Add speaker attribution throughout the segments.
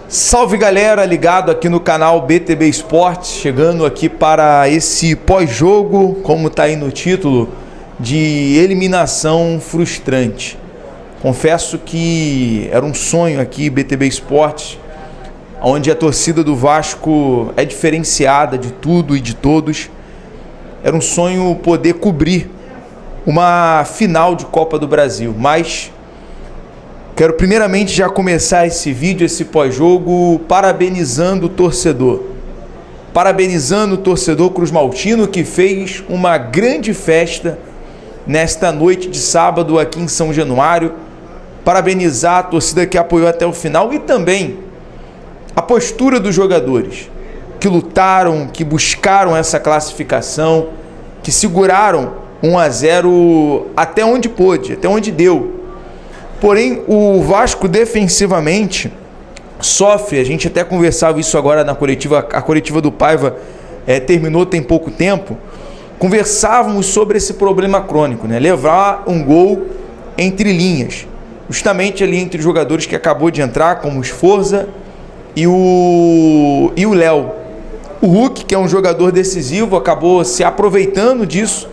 Speaker 1: Salve galera, ligado aqui no canal BTB Esportes, chegando aqui para esse pós-jogo, como está aí no título, de eliminação frustrante. Confesso que era um sonho aqui, BTB Esportes, onde a torcida do Vasco é diferenciada de tudo e de todos. Era um sonho poder cobrir uma final de Copa do Brasil, mas quero primeiramente já começar esse vídeo, esse pós-jogo, parabenizando o torcedor. Parabenizando o torcedor cruzmaltino que fez uma grande festa nesta noite de sábado aqui em São Januário. Parabenizar a torcida que apoiou até o final e também a postura dos jogadores que lutaram, que buscaram essa classificação, que seguraram 1-0 até onde pôde, até onde deu. Porém, o Vasco defensivamente sofre, a gente até conversava isso agora na coletiva, a coletiva do Paiva terminou tem pouco tempo, conversávamos sobre esse problema crônico, né? Levar um gol entre linhas, justamente ali entre os jogadores que acabou de entrar, como o Sforza e o Léo. O Hulk, que é um jogador decisivo, acabou se aproveitando disso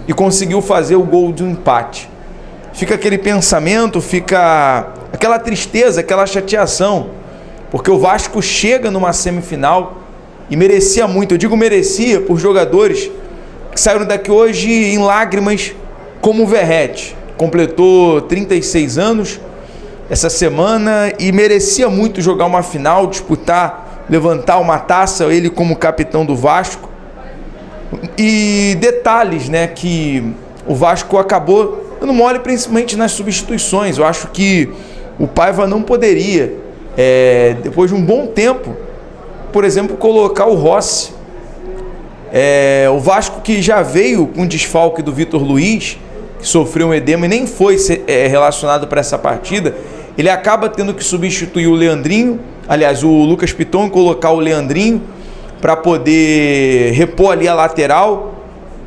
Speaker 1: e conseguiu fazer o gol de um empate. Fica aquele pensamento, fica aquela tristeza, aquela chateação, porque o Vasco chega numa semifinal e merecia muito. Eu digo merecia por jogadores que saíram daqui hoje em lágrimas, como o Verratti. Completou 36 anos essa semana e merecia muito jogar uma final, disputar, levantar uma taça, ele como capitão do Vasco. E detalhes, né, que o Vasco acabou dando mole, principalmente nas substituições. Eu acho que o Paiva não poderia, depois de um bom tempo, por exemplo, colocar o Rossi. O Vasco que já veio com desfalque do Vitor Luiz, que sofreu um edema e nem foi relacionado para essa partida, ele acaba tendo que substituir o Leandrinho, aliás, o Lucas Piton, colocar o Leandrinho para poder repor ali a lateral.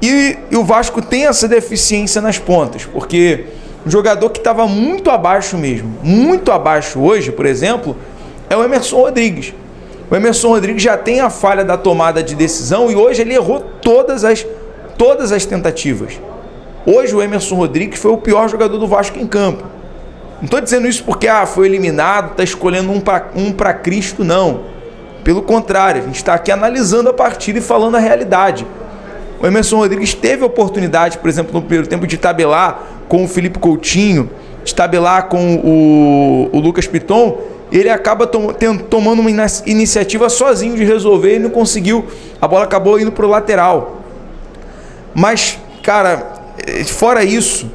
Speaker 1: E o Vasco tem essa deficiência nas pontas, porque o jogador que estava muito abaixo mesmo, muito abaixo hoje, por exemplo, é o Emerson Rodrigues. O Emerson Rodrigues já tem a falha da tomada de decisão e hoje ele errou todas as tentativas. Hoje o Emerson Rodrigues foi o pior jogador do Vasco em campo. Não estou dizendo isso porque foi eliminado, está escolhendo um para Cristo, não. Pelo contrário, a gente está aqui analisando a partida e falando a realidade. O Emerson Rodrigues teve a oportunidade, por exemplo, no primeiro tempo, de tabelar com o Felipe Coutinho, de tabelar com o Lucas Piton. Ele acaba tomando uma iniciativa sozinho de resolver e não conseguiu. A bola acabou indo para o lateral. Mas, cara, fora isso,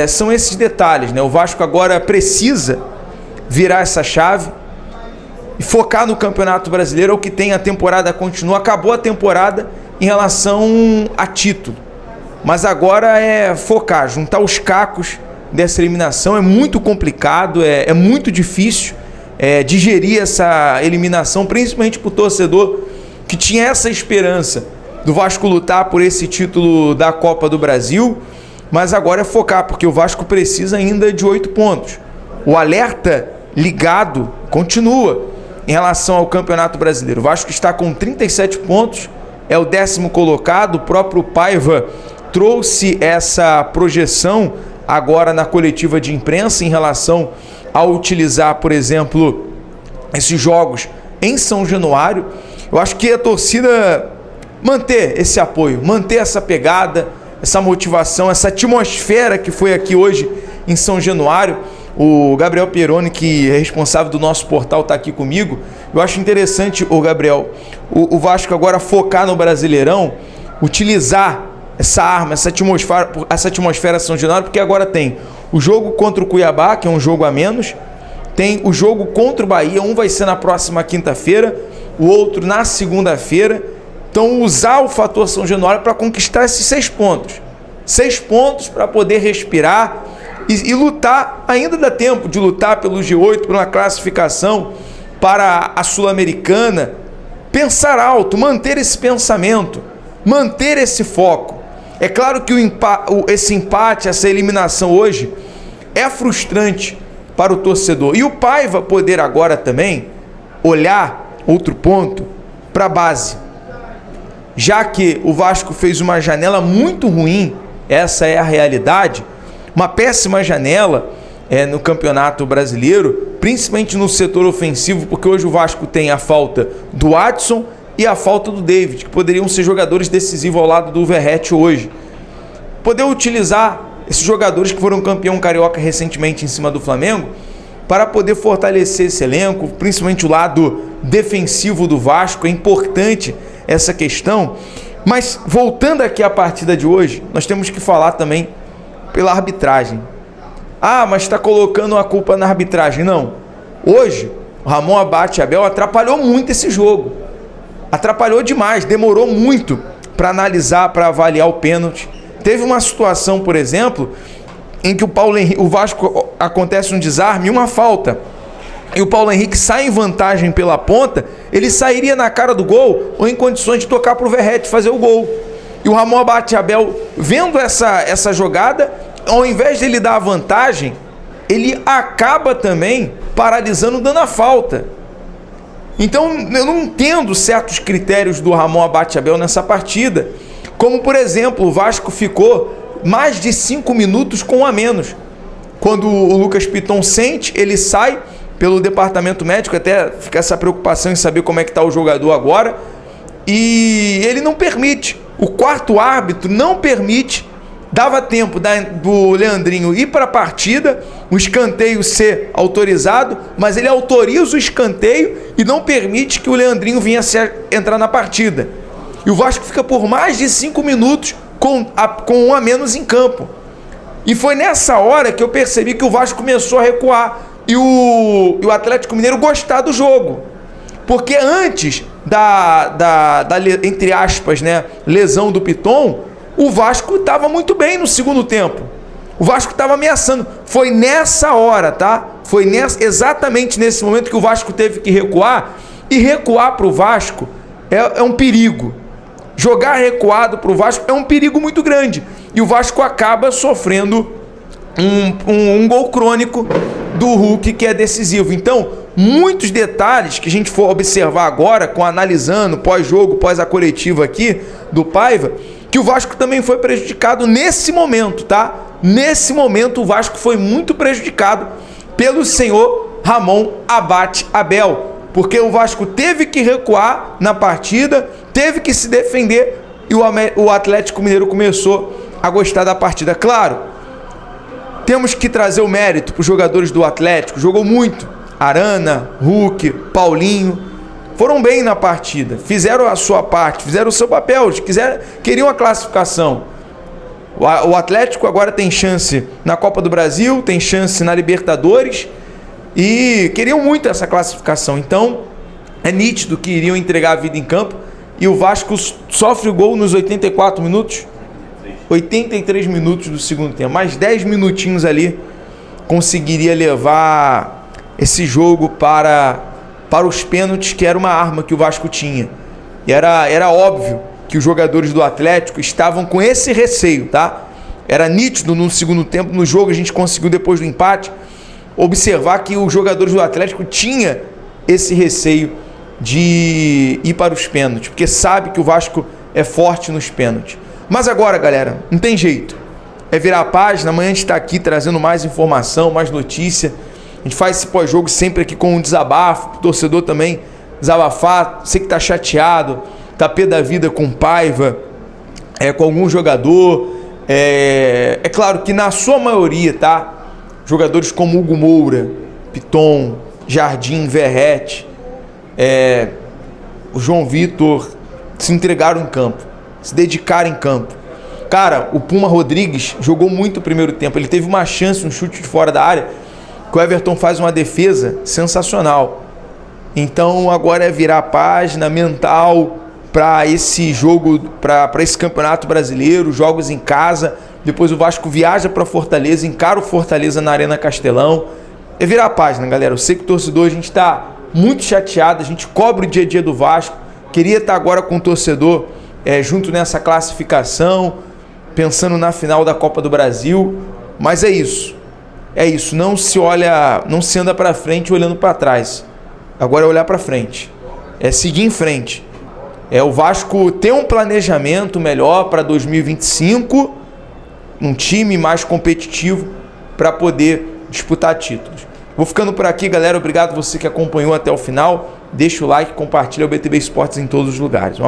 Speaker 1: são esses detalhes, né? O Vasco agora precisa virar essa chave e focar no Campeonato Brasileiro, o que tem, a temporada continua, acabou a temporada em relação a título, mas agora é focar, juntar os cacos dessa eliminação. É muito complicado, é muito difícil digerir essa eliminação, principalmente para o torcedor que tinha essa esperança do Vasco lutar por esse título da Copa do Brasil, mas agora é focar, porque o Vasco precisa ainda de 8 pontos. O alerta ligado continua em relação ao Campeonato Brasileiro. O Vasco está com 37 pontos, é o 10º colocado. O próprio Paiva trouxe essa projeção agora na coletiva de imprensa em relação a utilizar, por exemplo, esses jogos em São Januário. Eu acho que a torcida manter esse apoio, manter essa pegada, essa motivação, essa atmosfera que foi aqui hoje em São Januário. O Gabriel Pieroni, que é responsável do nosso portal, está aqui comigo. Eu acho interessante, Gabriel, o Vasco agora focar no Brasileirão, utilizar essa arma, essa atmosfera São Januário, porque agora tem o jogo contra o Cuiabá, que é um jogo a menos, tem o jogo contra o Bahia, um vai ser na próxima quinta-feira, o outro na segunda-feira. Então, usar o fator São Januário para conquistar esses 6 pontos. 6 pontos para poder respirar e lutar. Ainda dá tempo de lutar pelo G8, por uma classificação para a Sul-Americana. Pensar alto, manter esse pensamento, manter esse foco. É claro que esse empate, essa eliminação hoje é frustrante para o torcedor. E o Paiva poder agora também olhar, outro ponto, para a base. Já que o Vasco fez uma janela muito ruim, essa é a realidade, uma péssima janela no Campeonato Brasileiro, principalmente no setor ofensivo, porque hoje o Vasco tem a falta do Adson e a falta do David, que poderiam ser jogadores decisivos ao lado do Verratti hoje. Poder utilizar esses jogadores que foram campeão carioca recentemente em cima do Flamengo, para poder fortalecer esse elenco, principalmente o lado defensivo do Vasco, é importante essa questão. Mas voltando aqui à partida de hoje, nós temos que falar também pela arbitragem. Ah, mas está colocando a culpa na arbitragem. Não. Hoje, o Ramon Abate Abel atrapalhou muito esse jogo. Atrapalhou demais, demorou muito para analisar, para avaliar o pênalti. Teve uma situação, por exemplo, em que o Vasco acontece um desarme e uma falta. E o Paulo Henrique sai em vantagem pela ponta, ele sairia na cara do gol ou em condições de tocar para o Verratti fazer o gol. E o Ramon Abate Abel, vendo essa jogada, ao invés de ele dar a vantagem, ele acaba também paralisando, dando a falta. Então eu não entendo certos critérios do Ramon Abate Abel nessa partida. Como, por exemplo, o Vasco ficou mais de 5 minutos com um a menos. Quando o Lucas Piton sente, ele sai pelo departamento médico, até fica essa preocupação em saber como é que está o jogador agora, e ele não permite. O quarto árbitro não permite. Dava tempo do Leandrinho ir para a partida, o escanteio ser autorizado, mas ele autoriza o escanteio e não permite que o Leandrinho vinha entrar na partida. E o Vasco fica por mais de 5 minutos com um a menos em campo. E foi nessa hora que eu percebi que o Vasco começou a recuar e o Atlético Mineiro gostar do jogo. Porque antes da entre aspas, né, lesão do Piton, o Vasco estava muito bem no segundo tempo. O Vasco estava ameaçando. Foi nessa hora, tá? Foi exatamente nesse momento que o Vasco teve que recuar. E recuar para o Vasco é um perigo. Jogar recuado para o Vasco é um perigo muito grande. E o Vasco acaba sofrendo um gol crônico do Hulk, que é decisivo. Então, muitos detalhes que a gente for observar agora, analisando pós-jogo, pós a coletiva aqui do Paiva, que o Vasco também foi prejudicado nesse momento, tá? Nesse momento o Vasco foi muito prejudicado pelo senhor Ramon Abate Abel, porque o Vasco teve que recuar na partida, teve que se defender e o Atlético Mineiro começou a gostar da partida. Claro, temos que trazer o mérito para os jogadores do Atlético, jogou muito. Arana, Hulk, Paulinho, foram bem na partida, fizeram a sua parte, fizeram o seu papel, queriam a classificação. O Atlético agora tem chance na Copa do Brasil, tem chance na Libertadores e queriam muito essa classificação. Então é nítido que iriam entregar a vida em campo e o Vasco sofre o gol nos 84 minutos, 83 minutos do segundo tempo. Mais 10 minutinhos ali conseguiria levar esse jogo para os pênaltis, que era uma arma que o Vasco tinha. E era óbvio que os jogadores do Atlético estavam com esse receio, tá? Era nítido no segundo tempo, no jogo a gente conseguiu, depois do empate, observar que os jogadores do Atlético tinham esse receio de ir para os pênaltis, porque sabe que o Vasco é forte nos pênaltis. Mas agora, galera, não tem jeito. É virar a página, amanhã a gente está aqui trazendo mais informação, mais notícia. A gente faz esse pós-jogo sempre aqui com um desabafo, o torcedor também desabafar. Você que está chateado, tá pé da vida com Paiva, com algum jogador. É claro que na sua maioria, tá? Jogadores como Hugo Moura, Piton, Jardim, Verratti, o João Vitor se entregaram em campo, se dedicaram em campo. Cara, o Puma Rodrigues jogou muito o primeiro tempo. Ele teve uma chance, um chute de fora da área, que o Everton faz uma defesa sensacional. Então agora é virar a página mental para esse jogo, para esse Campeonato Brasileiro, jogos em casa. Depois o Vasco viaja para Fortaleza, encara o Fortaleza na Arena Castelão. É virar a página, galera. Eu sei que o torcedor, a gente está muito chateado, a gente cobra o dia a dia do Vasco. Queria estar agora com o torcedor junto nessa classificação, pensando na final da Copa do Brasil. Mas é isso, não se anda para frente olhando para trás. Agora é olhar para frente, é seguir em frente. É o Vasco ter um planejamento melhor para 2025, um time mais competitivo para poder disputar títulos. Vou ficando por aqui, galera. Obrigado você que acompanhou até o final. Deixa o like, compartilha o BTB Esportes em todos os lugares.